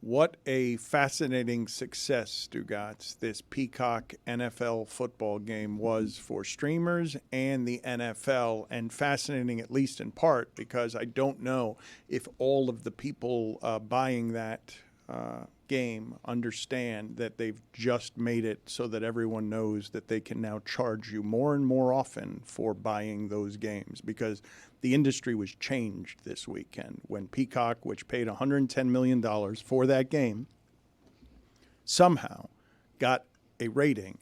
What a fascinating success, Stugotz, this Peacock NFL football game was for streamers and the NFL, and fascinating at least in part because I don't know if all of the people buying that game understand that they've just made it so that everyone knows that they can now charge you more and more often for buying those games, because the industry was changed this weekend when Peacock, which paid $110 million for that game, somehow got a rating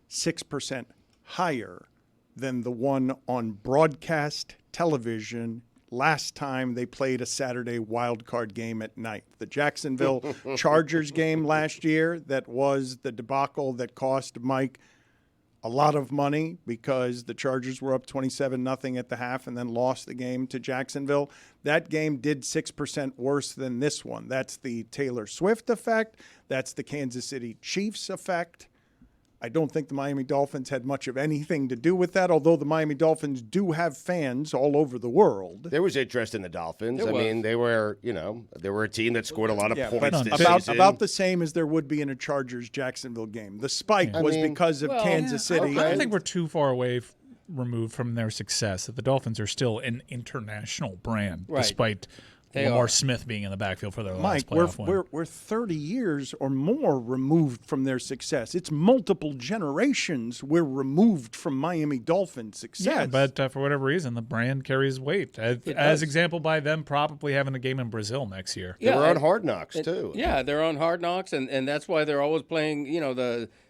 6% higher than the one on broadcast television last time they played a Saturday wild card game at night. The Jacksonville Chargers game last year, that was the debacle that cost Mike a lot of money because the Chargers were up 27-0 at the half and then lost the game to Jacksonville. That game did 6% worse than this one. That's the Taylor Swift effect. That's the Kansas City Chiefs effect. I don't think the Miami Dolphins had much of anything to do with that, although the Miami Dolphins do have fans all over the world. There was interest in the Dolphins. I mean, they were a team that scored a lot of points this season. About the same as there would be in a Chargers-Jacksonville game. The spike was because of Kansas City. I don't think we're too far away removed from their success. The Dolphins are still an international brand, despite Lamar Smith being in the backfield for their last playoff win. We're 30 years or more removed from their success. It's multiple generations we're removed from Miami Dolphins' success. Yeah, but for whatever reason, the brand carries weight. As example by them probably having a game in Brazil next year. They were on Hard Knocks, too. Yeah, they're on Hard Knocks, and that's why they're always playing,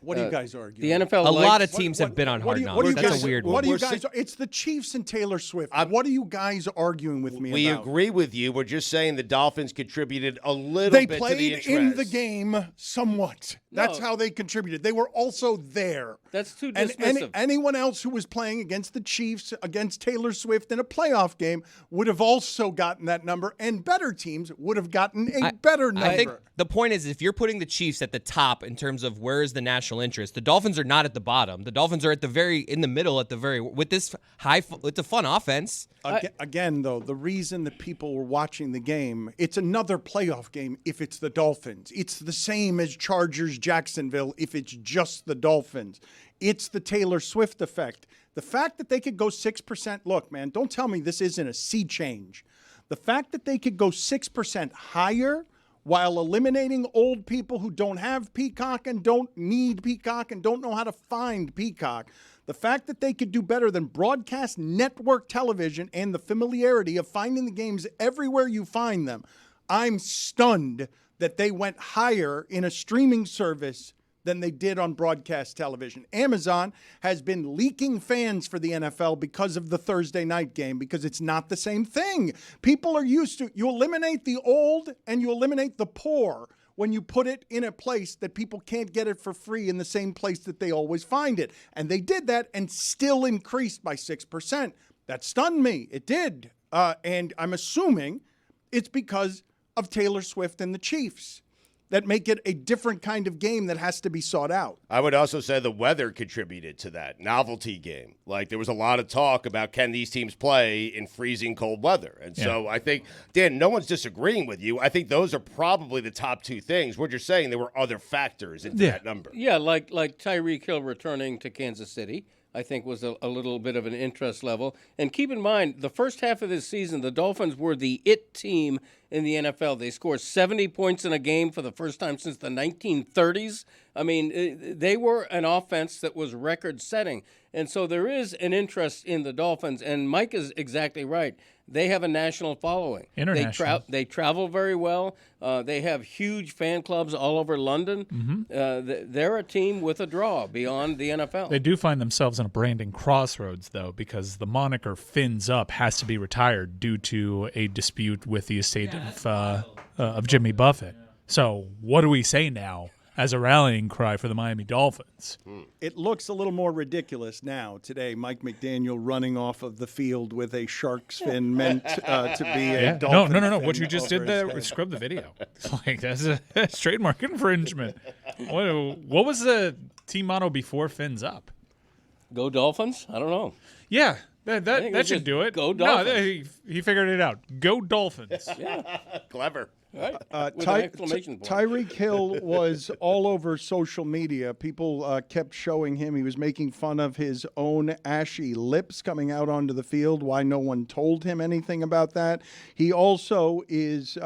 What do you guys argue? The NFL. A lot of teams have been on Hard Knocks. That's a weird one. What do you guys? It's the Chiefs and Taylor Swift. What are you guys arguing with me about? We agree with you. We're just saying the Dolphins contributed a little bit to the interest. They played in the game somewhat. That's how they contributed. They were also there. That's too dismissive. And anyone else who was playing against the Chiefs, against Taylor Swift in a playoff game would have also gotten that number, and better teams would have gotten a better number. I think the point is, if you're putting the Chiefs at the top in terms of where is the national interest, the Dolphins are not at the bottom. The Dolphins are in the middle with this it's a fun offense. Again, though, the reason that people were watching the game, it's another playoff game if it's the Dolphins. It's the same as Chargers-Jacksonville if it's just the Dolphins. It's the Taylor Swift effect. The fact that they could go 6%, look, man, don't tell me this isn't a sea change. The fact that they could go 6% higher while eliminating old people who don't have Peacock and don't need Peacock and don't know how to find Peacock. The fact that they could do better than broadcast network television and the familiarity of finding the games everywhere you find them. I'm stunned that they went higher in a streaming service than they did on broadcast television. Amazon has been leaking fans for the NFL because of the Thursday night game, because it's not the same thing. People are used to, you eliminate the old and you eliminate the poor when you put it in a place that people can't get it for free in the same place that they always find it. And they did that and still increased by 6%. That stunned me. It did. And I'm assuming it's because of Taylor Swift and the Chiefs that make it a different kind of game that has to be sought out. I would also say the weather contributed to that novelty game. Like, there was a lot of talk about, can these teams play in freezing cold weather? And so I think, Dan, no one's disagreeing with you. I think those are probably the top two things. We're just saying there were other factors into that number. Yeah, like Tyreek Hill returning to Kansas City, I think was a little bit of an interest level. And keep in mind, the first half of this season, the Dolphins were the it team in the NFL. They scored 70 points in a game for the first time since the 1930s. I mean, they were an offense that was record-setting. And so there is an interest in the Dolphins. And Mike is exactly right. They have a national following. International. They travel very well. They have huge fan clubs all over London. Mm-hmm. They're a team with a draw beyond the NFL. They do find themselves in a branding crossroads, though, because the moniker Fins Up has to be retired due to a dispute with the estate of Jimmy Buffett. So what do we say now as a rallying cry for the Miami Dolphins? It looks a little more ridiculous now. Today, Mike McDaniel running off of the field with a shark's fin meant to be a dolphin. No. fin What you just did there, scrub the video. Like, that's a trademark infringement. What was the team motto before Fins Up? Go Dolphins? I don't know. Yeah, that should do it. Go Dolphins. No, he figured it out. Go Dolphins. Yeah. Clever. Right. With an exclamation point. Tyreek Hill was all over social media. People kept showing him. He was making fun of his own ashy lips coming out onto the field, why no one told him anything about that. He also is,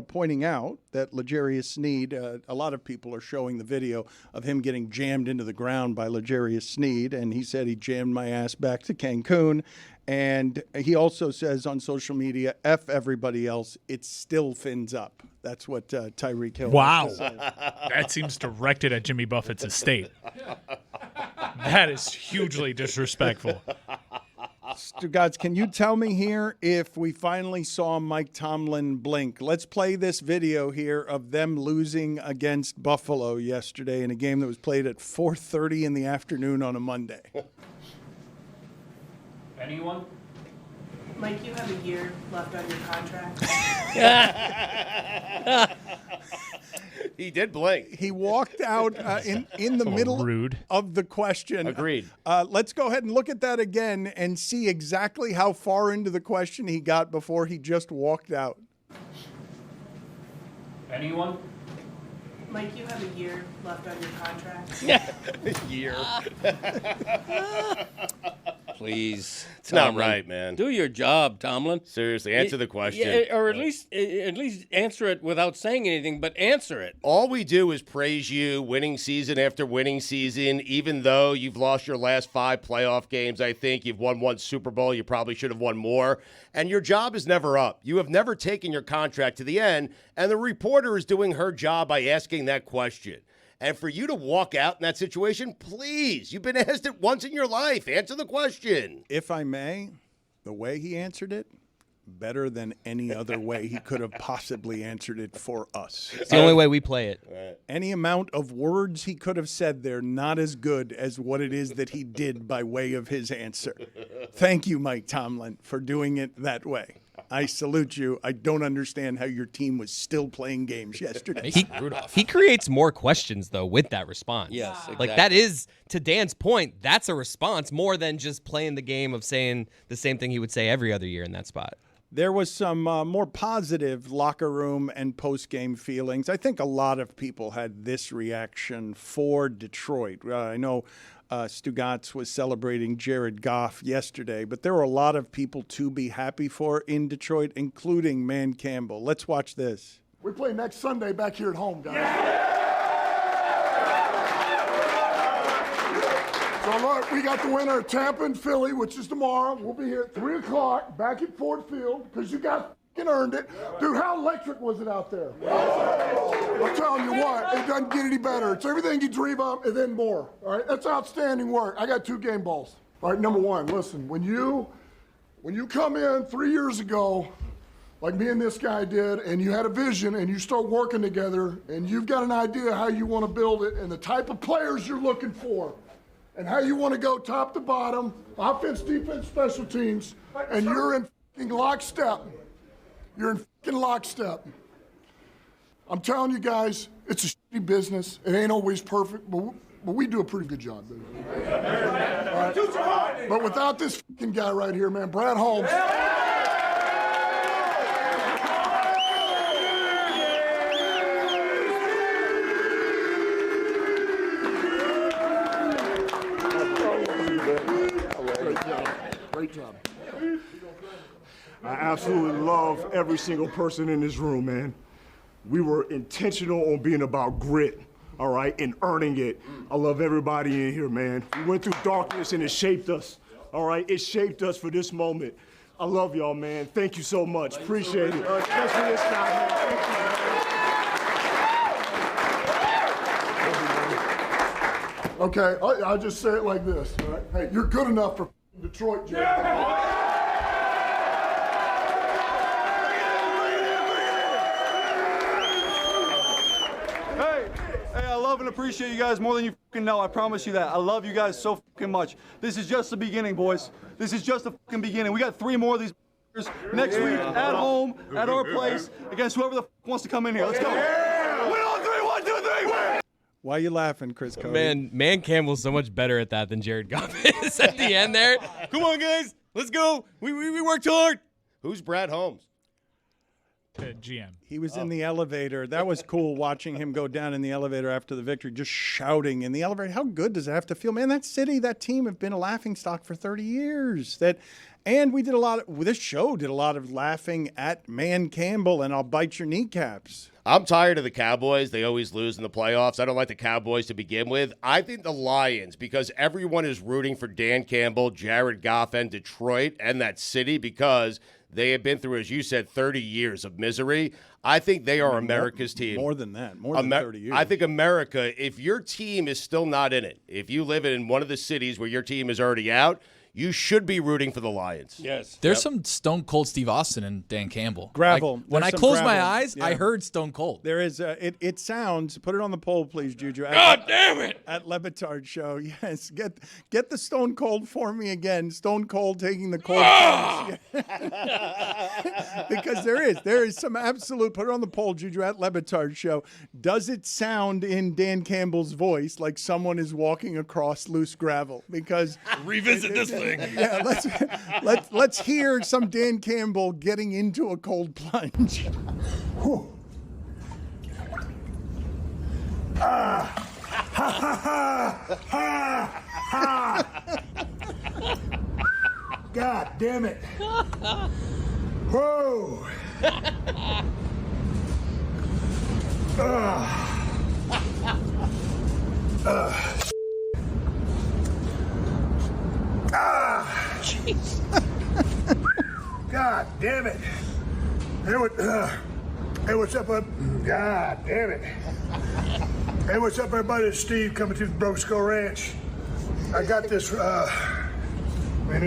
pointing out that L'Jarius Sneed, a lot of people are showing the video of him getting jammed into the ground by L'Jarius Sneed, and he said he jammed my ass back to Cancun. And he also says on social media, F everybody else, it still fins up. That's what Tyreek Hill Wow. has to say. That seems directed at Jimmy Buffett's estate. That is hugely disrespectful. Stugotz, can you tell me here if we finally saw Mike Tomlin blink? Let's play this video here of them losing against Buffalo yesterday in a game that was played at 4:30 in the afternoon on a Monday. Anyone? Mike, you have a year left on your contract. He did blink. He walked out in the middle rude. of the question. Agreed. Let's go ahead and look at that again and see exactly how far into the question he got before he just walked out. Anyone? Mike, you have a year left on your contract. Year. Please, It's not Tomlin. right, man. Do your job, Tomlin. Seriously, answer the question. Yeah, or at least answer it without saying anything, but answer it. All we do is praise you winning season after winning season, even though you've lost your last 5 playoff games. I think you've won 1 Super Bowl. You probably should have won more. And your job is never up. You have never taken your contract to the end, and the reporter is doing her job by asking that question. And for you to walk out in that situation, please, you've been asked it once in your life. Answer the question. If I may, the way he answered it, better than any other way he could have possibly answered it for us. It's the only way we play it. Any amount of words he could have said there, not as good as what it is that he did by way of his answer. Thank you, Mike Tomlin, for doing it that way. I salute you. I don't understand how your team was still playing games yesterday. He creates more questions, though, with that response. Yes, exactly. Like, that is, to Dan's point, that's a response more than just playing the game of saying the same thing he would say every other year in that spot. There was some more positive locker room and post-game feelings. I think a lot of people had this reaction for Detroit. I know Stugotz was celebrating Jared Goff yesterday, but there were a lot of people to be happy for in Detroit, including Man Campbell. Let's watch this. We play next Sunday back here at home, guys. So look, we got the winner of Tampa and Philly, which is tomorrow. We'll be here at 3 o'clock back at Ford Field because you guys earned it. Dude, how electric was it out there? I'm telling you what, it doesn't get any better. It's everything you dream of and then more. All right, that's outstanding work. I got 2 game balls. All right, number 1, listen, when you come in 3 years ago, like me and this guy did, and you had a vision and you start working together and you've got an idea how you want to build it and the type of players you're looking for and how you want to go top to bottom, offense, defense, special teams, and you're in f***ing lockstep. You're in f***ing lockstep. I'm telling you guys, it's a shitty business. It ain't always perfect, but we do a pretty good job, baby. All right? But without this f***ing guy right here, man, Brad Holmes. Great job. I absolutely love every single person in this room, man. We were intentional on being about grit, all right, and earning it. I love everybody in here, man. We went through darkness and it shaped us, all right? It shaped us for this moment. I love y'all, man. Thank you so much. Appreciate it. Especially this guy, man. Thank you, man. Okay, I'll just say it like this, all right? Hey, you're good enough for Detroit, Jay. Hey, I love and appreciate you guys more than you fucking know. I promise you that. I love you guys so fucking much. This is just the beginning, boys. This is just the fucking beginning. We got 3 more of these next week at home, at our place, against whoever the fuck wants to come in here. Let's go. Win on 3, 1, 2, 3, win! Why are you laughing, Chris Cody? Man Campbell's so much better at that than Jared Goff is at the end there. Come on, guys. Let's go. We worked hard. Who's Brad Holmes? GM. He was in the elevator. That was cool watching him go down in the elevator after the victory, just shouting in the elevator. How good does it have to feel? Man, that city, that team have been a laughingstock for 30 years. And we did this show did a lot of laughing at Man Campbell and I'll bite your kneecaps. I'm tired of the Cowboys. They always lose in the playoffs. I don't like the Cowboys to begin with. I think the Lions, because everyone is rooting for Dan Campbell, Jared Goff, and Detroit, and that city because they have been through, as you said, 30 years of misery. I think they are America's team. More than that. More than 30 years. I think America, if your team is still not in it, if you live in one of the cities where your team is already out, you should be rooting for the Lions. Yes. There's some Stone Cold Steve Austin and Dan Campbell. Gravel. Like, when I closed my eyes, I heard Stone Cold. There is it sounds. Put it on the poll, please, Juju. God damn it! At LeBatard Show, yes. Get the Stone Cold for me again. Stone Cold taking the cold punch. Because there is some absolute. Put it on the poll, Juju. At LeBatard Show. Does it sound in Dan Campbell's voice like someone is walking across loose gravel? Because revisit this thing. Yeah, let's hear some Dan Campbell getting into a cold plunge. Whew. Ha ha ha ha ha. God damn it. Whoa. Jeez. God damn it. Hey, what's up? God damn it. Hey, what's up, everybody? It's Steve coming to the Broke Skull Ranch. I got this new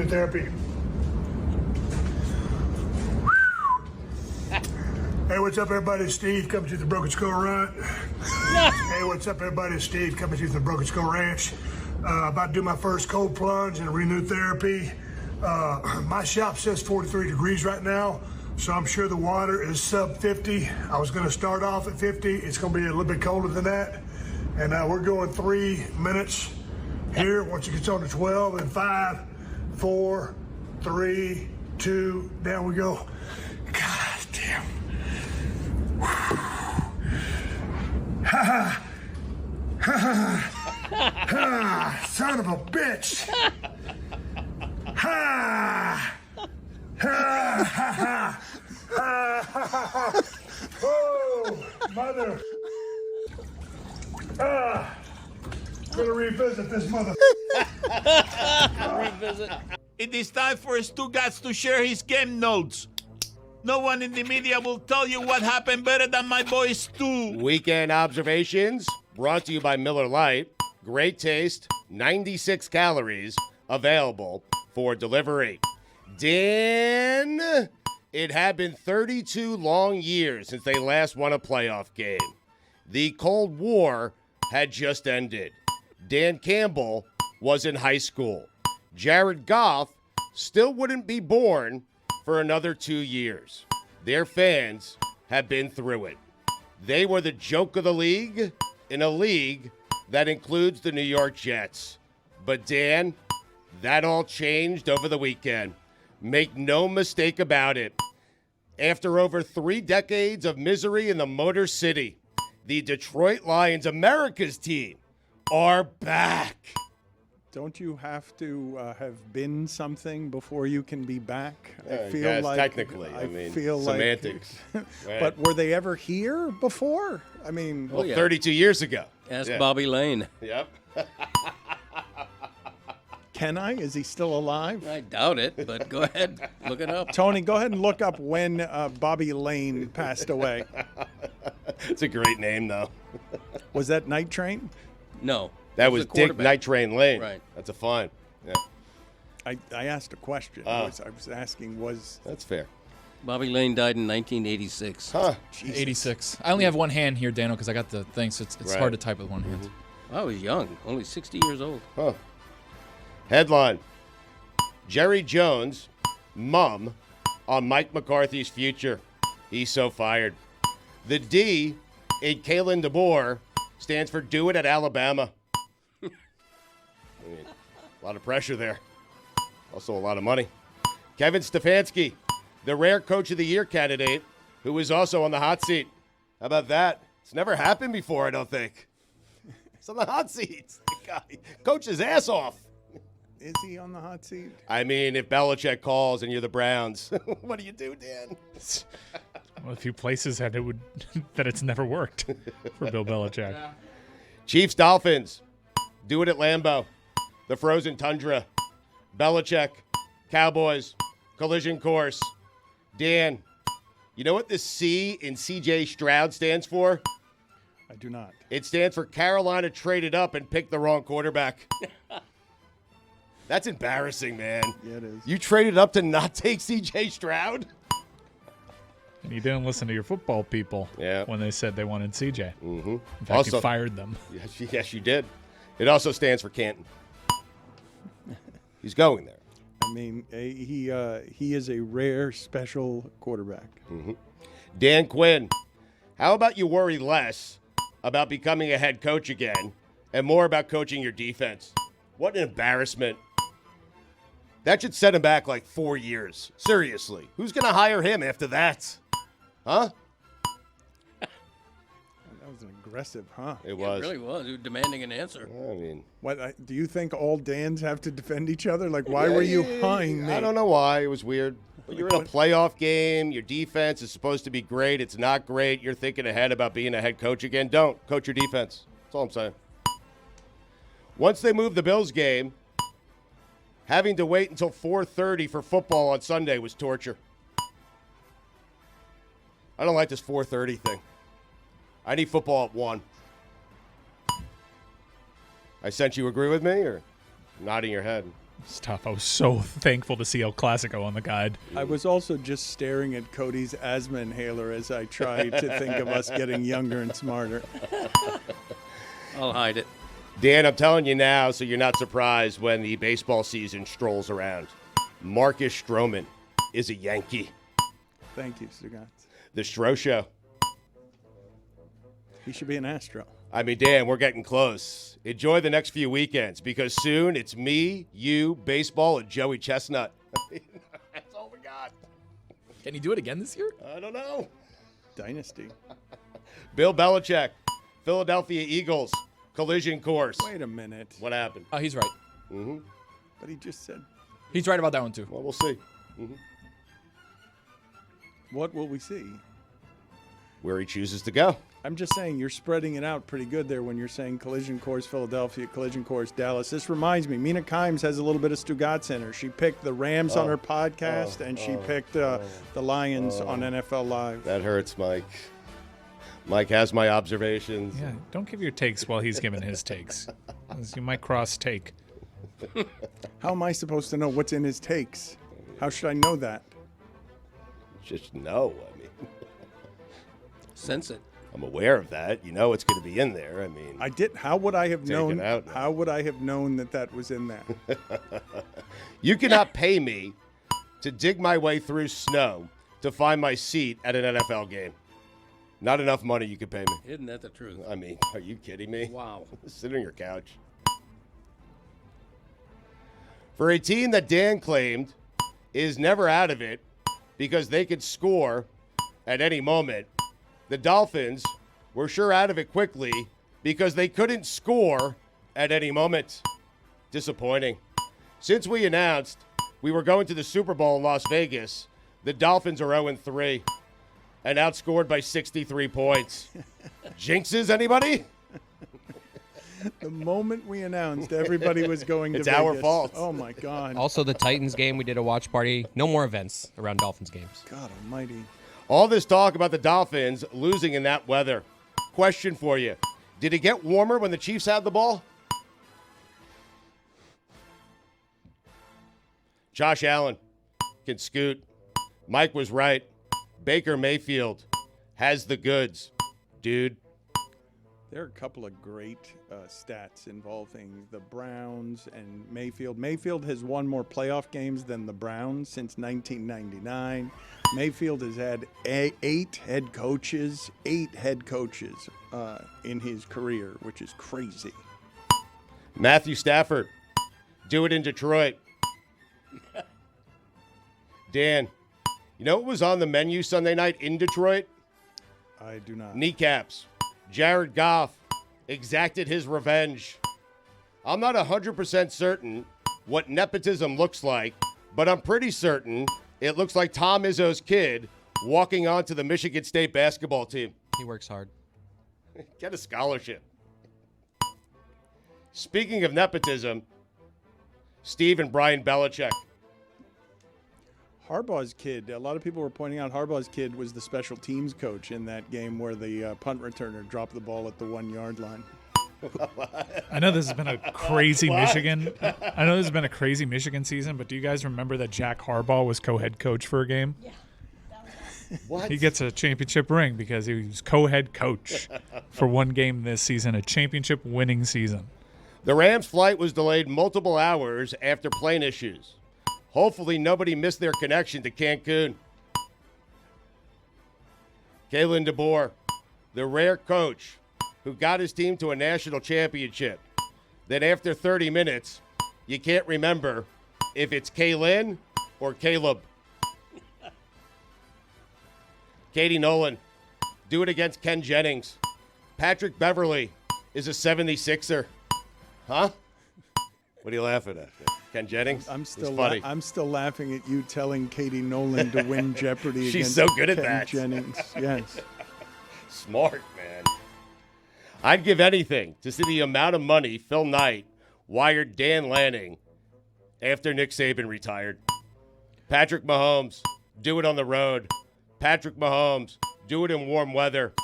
therapy. Hey, what's up, everybody? It's Steve coming to the Broken Skull Run. Hey, what's up, everybody? It's Steve coming to the Broken Skull Ranch. About to do my first cold plunge and renewed therapy. My shop says 43 degrees right now, so I'm sure the water is sub 50. I was going to start off at 50. It's going to be a little bit colder than that. And we're going 3 minutes here. Once it gets on to 12, and 5, 4, 3, 2, down we go. God damn. Ha ha. Ha ha. Ha, son of a bitch! Ha! Ha ha ha! Ha ha ha! Oh, mother! Gonna revisit this mother. Revisit. It is time for Stugotz to share his game notes. No one in the media will tell you what happened better than my boy Stu. Weekend observations brought to you by Miller Lite. Great taste, 96 calories, available for delivery. Dan, it had been 32 long years since they last won a playoff game. The Cold War had just ended. Dan Campbell was in high school. Jared Goff still wouldn't be born for another 2 years. Their fans have been through it. They were the joke of the league in a league that includes the New York Jets. But Dan, that all changed over the weekend. Make no mistake about it. After over 3 decades of misery in the Motor City, the Detroit Lions, America's team, are back. Don't you have to have been something before you can be back? I feel like technically. I mean, semantics. But were they ever here before? I mean, 32 years ago. Ask Bobby Lane. Yep. Can I? Is he still alive? I doubt it, but go ahead, look it up. Tony, go ahead and look up when Bobby Lane passed away. It's a great name, though. Was that Night Train? No. That was Dick Night Train Lane. Right. That's a fun. Yeah. I asked a question. I was asking, That's fair. Bobby Lane died in 1986. Huh. 86. I only have one hand here, Daniel, because I got the thing, so it's hard to type with one hand. I was young, only 60 years old. Huh. Headline: Jerry Jones, mum, on Mike McCarthy's future. He's so fired. The D in Kalen DeBoer stands for Do It at Alabama. I mean, a lot of pressure there. Also a lot of money. Kevin Stefanski, the rare Coach of the Year candidate, who is also on the hot seat. How about that? It's never happened before, I don't think. He's on the hot seat. The guy coached his ass off. Is he on the hot seat? I mean, if Belichick calls and you're the Browns, what do you do, Dan? Well, a few places that it's never worked for Bill Belichick. Yeah. Chiefs, Dolphins. Do it at Lambeau. The frozen tundra. Belichick. Cowboys. Collision course. Dan, you know what the C in C.J. Stroud stands for? I do not. It stands for Carolina traded up and picked the wrong quarterback. That's embarrassing, man. Yeah, it is. You traded up to not take C.J. Stroud? And you didn't listen to your football people when they said they wanted CJ. Mm-hmm. In fact, Also, you fired them. Yes, you did. It also stands for Canton. He's going there. I mean, he is a rare, special quarterback. Mm-hmm. Dan Quinn, how about you worry less about becoming a head coach again and more about coaching your defense? What an embarrassment. That should set him back like 4 years. Seriously. Who's going to hire him after that? Huh? That was an aggressive, huh? It was. It really was. He was demanding an answer. I mean, what do you think all Dans have to defend each other? Like, why were you hawing me? I don't know why. It was weird. But you're in a playoff game. Your defense is supposed to be great. It's not great. You're thinking ahead about being a head coach again. Don't. Coach your defense. That's all I'm saying. Once they moved the Bills game, having to wait until 4:30 for football on Sunday was torture. I don't like this 4:30 thing. I need football at 1. I sense you agree with me, or nodding your head? It's tough. I was so thankful to see El Clasico on the guide. I was also just staring at Cody's asthma inhaler as I tried to think of us getting younger and smarter. I'll hide it. Dan, I'm telling you now so you're not surprised when the baseball season strolls around. Marcus Stroman is a Yankee. Thank you, Stugotz. The Stro Show. He should be an Astro. I mean, Dan, we're getting close. Enjoy the next few weekends because soon it's me, you, baseball, and Joey Chestnut. That's all we got. Can he do it again this year? I don't know. Dynasty. Bill Belichick, Philadelphia Eagles, collision course. Wait a minute. What happened? Oh, he's right. Mm-hmm. But he just said. He's right about that one, too. Well, we'll see. Mm-hmm. What will we see? Where he chooses to go. I'm just saying you're spreading it out pretty good there when you're saying collision course Philadelphia, collision course Dallas. This reminds me, Mina Kimes has a little bit of Stugotz in her. She picked the Rams on her podcast, and she picked the Lions on NFL Live. That hurts, Mike. Mike has my observations. Yeah, don't give your takes while he's giving his takes. You might cross take. How am I supposed to know what's in his takes? How should I know that? Just know, I mean. Sense it. I'm aware of that. You know it's going to be in there. I mean, I did. How would I have Take it known? out now. How would I have known that was in there? you cannot pay me to dig my way through snow to find my seat at an NFL game. Not enough money you could pay me. Isn't that the truth? I mean, are you kidding me? Wow. Sit on your couch. For a team that Dan claimed is never out of it because they could score at any moment, the Dolphins were sure out of it quickly because they couldn't score at any moment. Disappointing. Since we announced we were going to the Super Bowl in Las Vegas, the Dolphins are 0-3 and outscored by 63 points. Jinxes, anybody? The moment we announced everybody was going to It's Vegas. our fault. Oh, my God. Also, the Titans game, we did a watch party. No more events around Dolphins games. God almighty. All this talk about the Dolphins losing in that weather. Question for you. Did it get warmer when the Chiefs had the ball? Josh Allen can scoot. Mike was right. Baker Mayfield has the goods. Dude. There are a couple of great stats involving the Browns and Mayfield. Mayfield has won more playoff games than the Browns since 1999. Mayfield has had eight head coaches in his career, which is crazy. Matthew Stafford. Do it in Detroit. Dan, You know what was on the menu Sunday night in Detroit? I do not. Kneecaps. Jared Goff exacted his revenge. I'm not 100% certain what nepotism looks like, but I'm pretty certain it looks like Tom Izzo's kid walking onto the Michigan State basketball team. He works hard. Get a scholarship. Speaking of nepotism, Steve and Brian Belichick. Harbaugh's kid, a lot of people were pointing out Harbaugh's kid was the special teams coach in that game where the punt returner dropped the ball at the 1 yard line. I know this has been a crazy Michigan. I know this has been a crazy Michigan season, but do you guys remember that Jack Harbaugh was co-head coach for a game? Yeah. What? He gets a championship ring because he was co-head coach for one game this season, a championship winning season. The Rams' flight was delayed multiple hours after plane issues. Hopefully nobody missed their connection to Cancun. Kalen DeBoer, the rare coach who got his team to a national championship. Then after 30 minutes, you can't remember if it's Kalen or Caleb. Katie Nolan, do it against Ken Jennings. Patrick Beverly is a 76er. Huh? What are you laughing at? Ken Jennings? I'm still funny. I'm still laughing at you telling Katie Nolan to win Jeopardy She's against so good at Ken that. Jennings. Yes. Smart, man. I'd give anything to see the amount of money Phil Knight wired Dan Lanning after Nick Saban retired. Patrick Mahomes, do it on the road. Patrick Mahomes, do it in warm weather.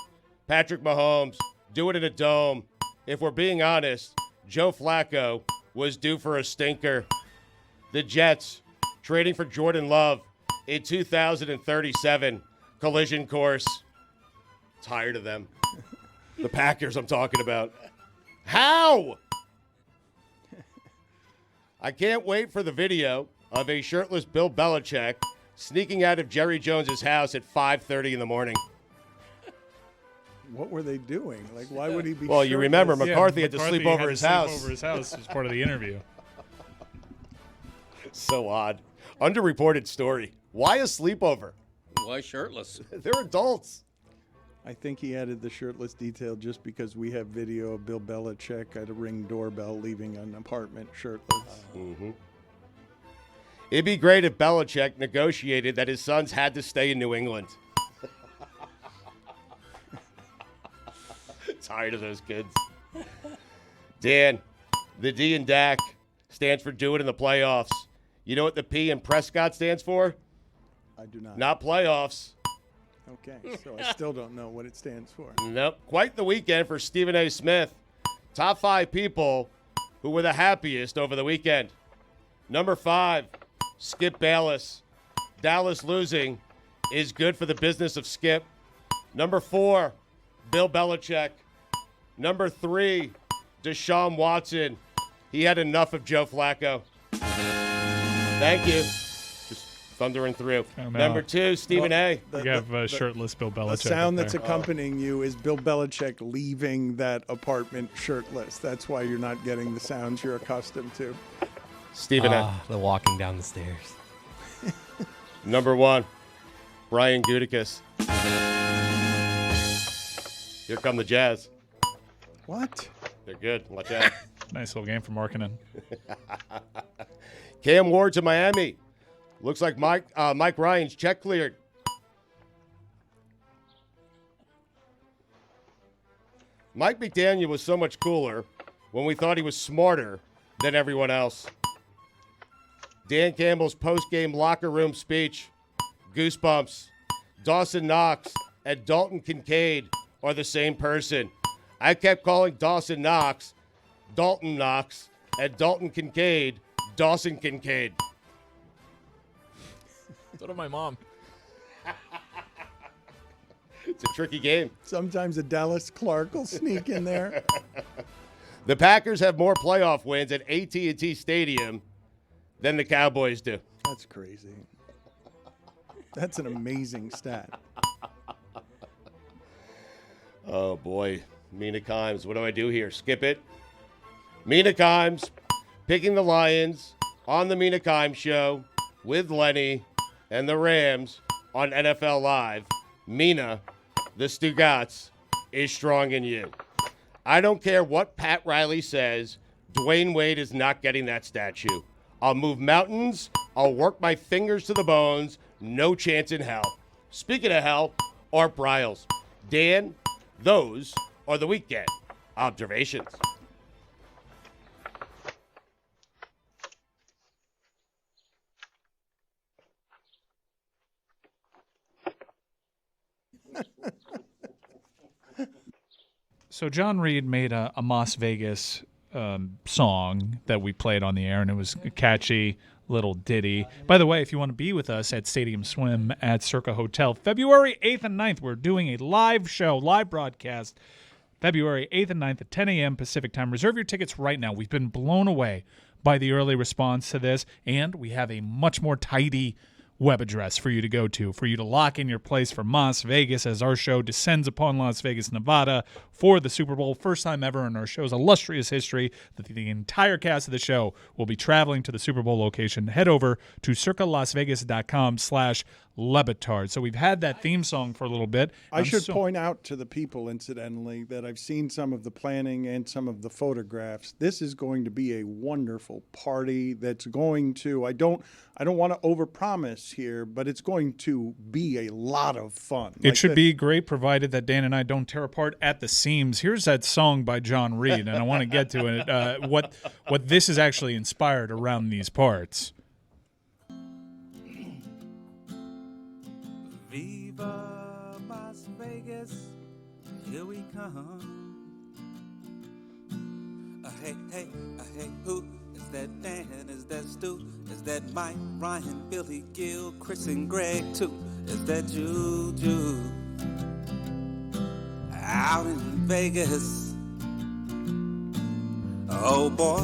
Patrick Mahomes, do it in a dome. If we're being honest, Joe Flacco was due for a stinker. The Jets trading for Jordan Love in 2037 collision course. Tired of them. The Packers I'm talking about. How? I can't wait for the video of a shirtless Bill Belichick sneaking out of Jerry Jones's house at 5:30 in the morning. What were they doing? Like, why would he be Well, you remember shirtless? McCarthy had to sleep over his house. Over his house as part of the interview. So odd. Underreported story. Why a sleepover? Why shirtless? They're adults. I think he added the shirtless detail just because we have video of Bill Belichick at a Ring doorbell leaving an apartment shirtless. Mm-hmm. It'd be great if Belichick negotiated that his sons had to stay in New England. Tired of those kids. Dan, the D in Dak stands for do it in the playoffs. You know what the P in Prescott stands for? I do not. Not playoffs. Okay, so I still don't know what it stands for. Nope. Quite the weekend for Stephen A. Smith. Top 5 people who were the happiest over the weekend. Number 5, Skip Bayless. Dallas losing is good for the business of Skip. Number 4, Bill Belichick. Number 3, Deshaun Watson. He had enough of Joe Flacco. Thank you. Just thundering through. Number 2, Stephen A. You have shirtless Bill Belichick. The sound up that's there. accompanying you is Bill Belichick leaving that apartment shirtless. That's why you're not getting the sounds you're accustomed to. Stephen A. The walking down the stairs. Number 1, Brian Gutekunst. Here come the Jazz. What? They're good. Watch out. Nice little game for Markkanen. Cam Ward to Miami. Looks like Mike Ryan's check cleared. Mike McDaniel was so much cooler when we thought he was smarter than everyone else. Dan Campbell's post-game locker room speech. Goosebumps. Dawson Knox and Dalton Kincaid are the same person. I kept calling Dawson Knox Dalton Knox and Dalton Kincaid Dawson Kincaid. So did my mom. It's a tricky game. Sometimes a Dallas Clark will sneak in there. The Packers have more playoff wins at AT&T Stadium than the Cowboys do. That's crazy. That's an amazing stat. Oh, boy. Mina Kimes. What do I do here? Skip it? Mina Kimes picking the Lions on the Mina Kimes Show with Lenny and the Rams on NFL Live, Mina, the Stugotz, is strong in you. I don't care what Pat Riley says, Dwayne Wade is not getting that statue. I'll move mountains. I'll work my fingers to the bones. No chance in hell. Speaking of hell, Art Briles. Dan, those are the weekend observations. So John Reed made a Las Vegas song that we played on the air, and it was a catchy little ditty. By the way, if you want to be with us at Stadium Swim at Circa Hotel, February 8th and 9th, we're doing a live show, live broadcast, February 8th and 9th at 10 a.m. Pacific time. Reserve your tickets right now. We've been blown away by the early response to this, and we have a much more tidy web address for you to go to, for you to lock in your place for Las Vegas as our show descends upon Las Vegas, Nevada for the Super Bowl. First time ever in our show's illustrious history that the entire cast of the show will be traveling to the Super Bowl location. Head over to circalasvegas.com/LeBatard. So we've had that theme song for a little bit. I should point out to the people, incidentally, that I've seen some of the planning and some of the photographs. This is going to be a wonderful party that's going to, I don't want to overpromise here, but it's going to be a lot of fun. It should be great, provided that Dan and I don't tear apart at the seams. Here's that song by John Reed, and I want to get to it. What this is actually inspired around these parts. Viva Las Vegas, here we come. Hey, hey, hey, who? Is that Dan? Is that Stu? Is that Mike, Ryan, Billy, Gil, Chris, and Greg, too? Is that Juju? Out in Vegas. Oh boy,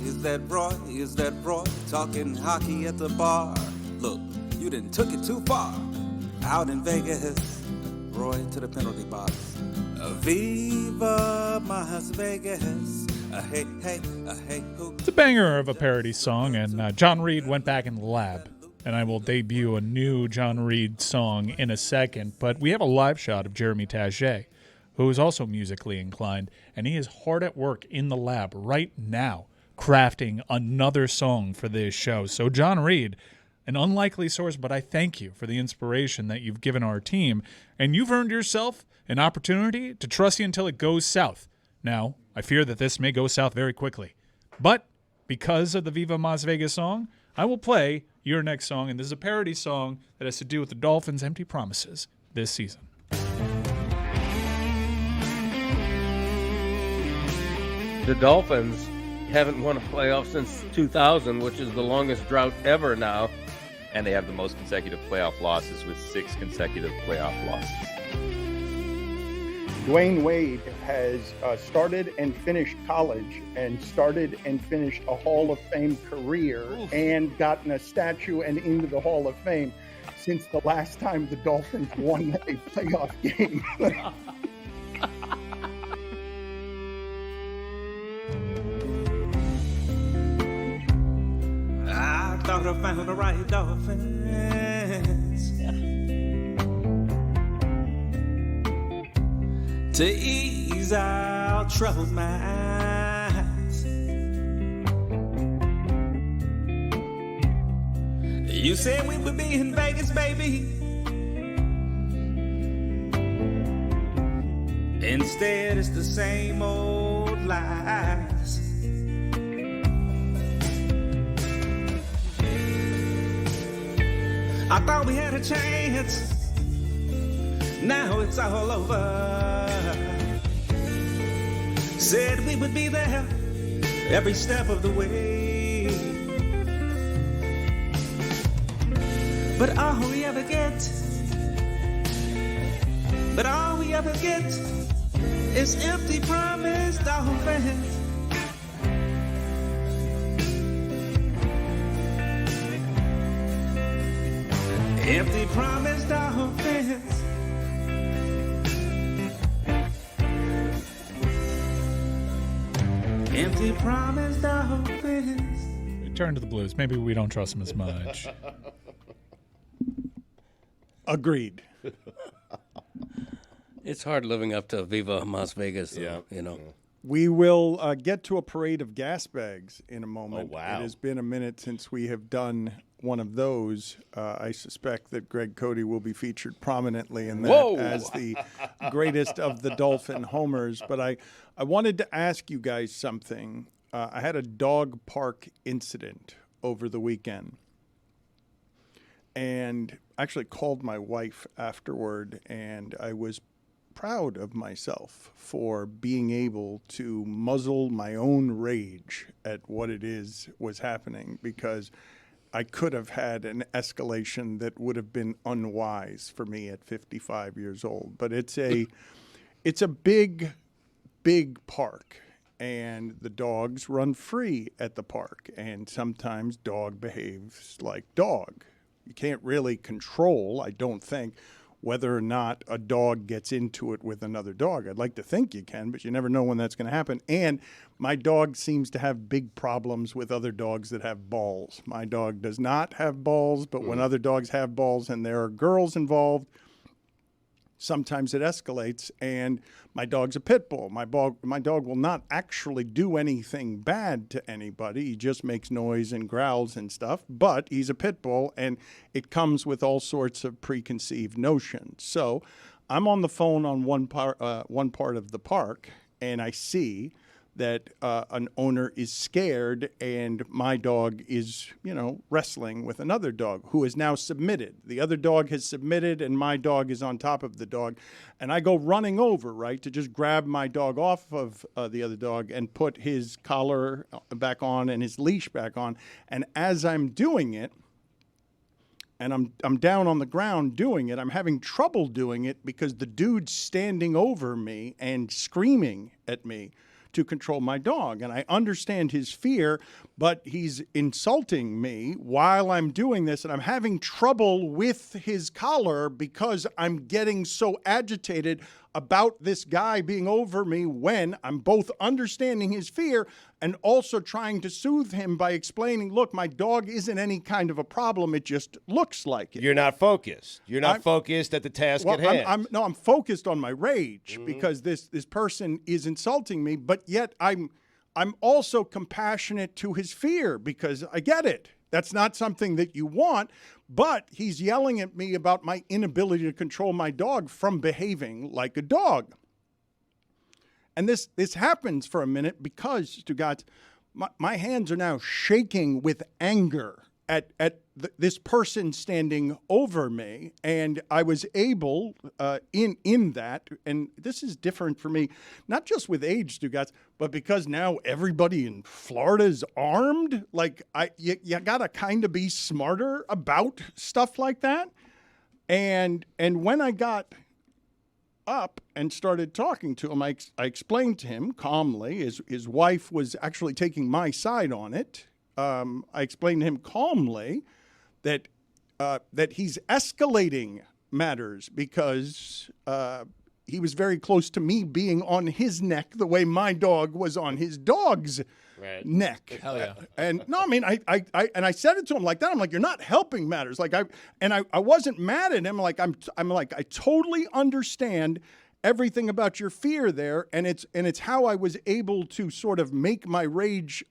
is that Roy? Is that Roy? Talking hockey at the bar. Look, you done took it too far. Out in Vegas. Roy to the penalty box. Viva Las Vegas. Hey, hey, hey, who? It's a banger of a parody song, and John Reed went back in the lab, and I will debut a new John Reed song in a second, but we have a live shot of Jeremy Taché, who is also musically inclined, and he is hard at work in the lab right now crafting another song for this show. So John Reed, an unlikely source, but I thank you for the inspiration that you've given our team, and you've earned yourself an opportunity to trust you until it goes south. Now, I fear that this may go south very quickly. But because of the Viva Las Vegas song, I will play your next song, and this is a parody song that has to do with the Dolphins' empty promises this season. The Dolphins haven't won a playoff since 2000, which is the longest drought ever now. And they have the most consecutive playoff losses with 6 consecutive playoff losses. Dwayne Wade has started and finished college and started and finished a Hall of Fame career and gotten a statue and into the Hall of Fame since the last time the Dolphins won a playoff game. I thought I found the right Dolphins to ease our troubled minds. You said we would be in Vegas, baby. Instead, it's the same old lies. I thought we had a chance. Now it's all over. Said we would be there every step of the way. But all we ever get is empty promise, Dolphins. Empty promise, Dolphins. Empty promise, Dolphins. Turn to the Blues. Maybe we don't trust them as much. Agreed. It's hard living up to Viva Las Vegas, though, you know. We will get to a parade of gas bags in a moment. Oh, wow. It has been a minute since we have done one of those. I suspect that Greg Cody will be featured prominently in that as the greatest of the Dolphin homers. But I wanted to ask you guys something. I had a dog park incident over the weekend. And actually called my wife afterward, and I was proud of myself for being able to muzzle my own rage at what it was happening, because I could have had an escalation that would have been unwise for me at 55 years old. But it's a big park, and the dogs run free at the park, and sometimes dog behaves like dog. You can't really control, I don't think, whether or not a dog gets into it with another dog. I'd like to think you can, but you never know when that's going to happen. And my dog seems to have big problems with other dogs that have balls. My dog does not have balls, but when other dogs have balls and there are girls involved, sometimes it escalates, and my dog's a pit bull. My dog will not actually do anything bad to anybody. He just makes noise and growls and stuff, but he's a pit bull, and it comes with all sorts of preconceived notions. So I'm on the phone on one part of the park, and I see that an owner is scared, and my dog is, wrestling with another dog who is now submitted. The other dog has submitted, and my dog is on top of the dog. And I go running over, right, to just grab my dog off of the other dog and put his collar back on and his leash back on. And as I'm doing it, and I'm down on the ground doing it, I'm having trouble doing it because the dude's standing over me and screaming at me to control my dog. And I understand his fear, but he's insulting me while I'm doing this, and I'm having trouble with his collar because I'm getting so agitated about this guy being over me when I'm both understanding his fear and also trying to soothe him by explaining, look, my dog isn't any kind of a problem. It just looks like it. You're not focused. You're not focused at the task at hand. I'm focused on my rage because this person is insulting me, but yet I'm also compassionate to his fear because I get it. That's not something that you want, but he's yelling at me about my inability to control my dog from behaving like a dog. And this happens for a minute because, Stugotz, my hands are now shaking with anger at this person standing over me, and I was able in that, and this is different for me, not just with age, Stugotz, but because now everybody in Florida is armed. Like you gotta kind of be smarter about stuff like that. And when I got up and started talking to him, I explained to him calmly. His wife was actually taking my side on it. I explained to him calmly that he's escalating matters because he was very close to me being on his neck the way my dog was on his dog's neck. Hell yeah. And no, I mean, I said it to him like that. I'm like, you're not helping matters. Like I wasn't mad at him. Like I'm like, I totally understand everything about your fear there, and it's how I was able to sort of make my rage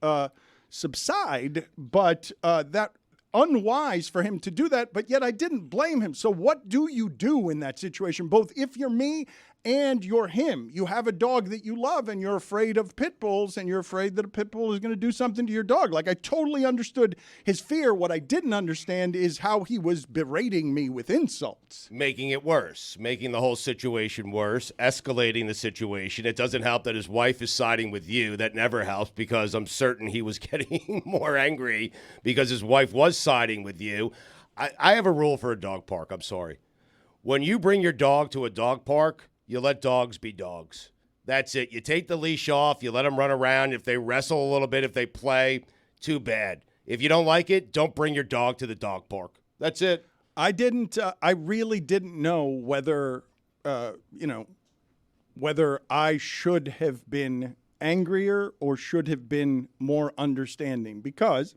subside, but that unwise for him to do that, but yet I didn't blame him. So what do you do in that situation? Both if you're me and you're him. You have a dog that you love and you're afraid of pit bulls and you're afraid that a pit bull is going to do something to your dog. Like I totally understood his fear. What I didn't understand is how he was berating me with insults. Making it worse, making the whole situation worse, escalating the situation. It doesn't help that his wife is siding with you. That never helps because I'm certain he was getting more angry because his wife was siding with you. I have a rule for a dog park. I'm sorry. When you bring your dog to a dog park, you let dogs be dogs. That's it. You take the leash off. You let them run around. If they wrestle a little bit, if they play, too bad. If you don't like it, don't bring your dog to the dog park. That's it. I really didn't know whether, whether I should have been angrier or should have been more understanding because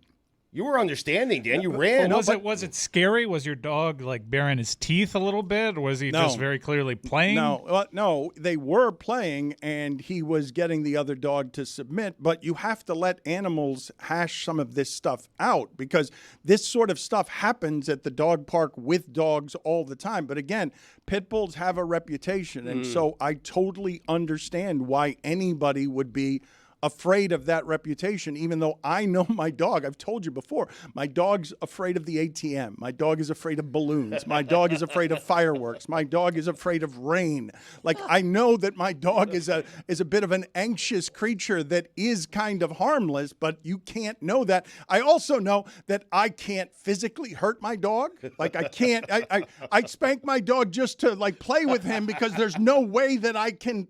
You were understanding, Dan. You ran. Well, was it scary? Was your dog like baring his teeth a little bit, or was he just very clearly playing? No, they were playing, and he was getting the other dog to submit. But you have to let animals hash some of this stuff out, because this sort of stuff happens at the dog park with dogs all the time. But again, pit bulls have a reputation, and so I totally understand why anybody would be afraid of that reputation, even though I know my dog. I've told you before, my dog's afraid of the ATM. My dog is afraid of balloons. My dog is afraid of fireworks. My dog is afraid of rain. Like, I know that my dog is a bit of an anxious creature that is kind of harmless, but you can't know that. I also know that I can't physically hurt my dog. Like, I can't, I spank my dog just to like play with him, because there's no way that I can,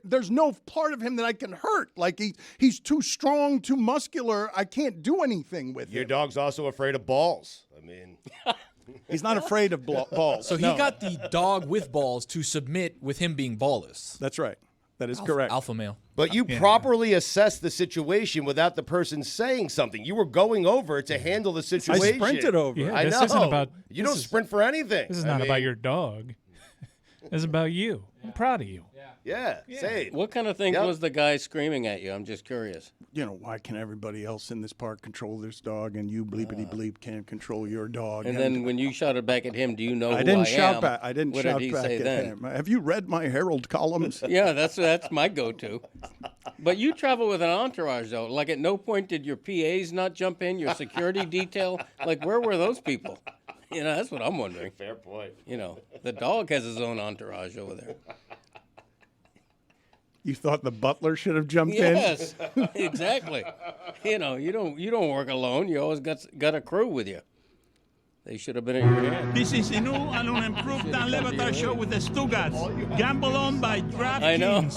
there's no part of him that I can hurt. Like, he's too strong, too muscular. I can't do anything with him. Your dog's also afraid of balls. I mean, he's not afraid of balls. So he got the dog with balls to submit with him being ballless. That's right. That is correct. Alpha male. But you properly assessed the situation without the person saying something. You were going over to handle the situation. I sprinted over. Yeah, I this know. isn't about. You don't sprint for anything. This is not about your dog. This is about you. I'm proud of you. Yeah, say it. What kind of things was the guy screaming at you? I'm just curious. You know, why can everybody else in this park control this dog, and you bleepity bleep can't control your dog? And then when you shouted back at him, do you know I who didn't I shout am? back. I didn't What shout did he back say at then? him. Have you read my Herald columns? Yeah, that's my go-to. But you travel with an entourage, though. Like, at no point did your PAs not jump in, your security detail? Like, where were those people? You know, that's what I'm wondering. Fair point. You know, the dog has his own entourage over there. You thought the butler should have jumped Yes, exactly. You know, you don't work alone. You always got a crew with you. They should have been at your hand. This is a new and improved Dan Le Batard Show with the Stugotz. Gamble on by DraftKings. I know.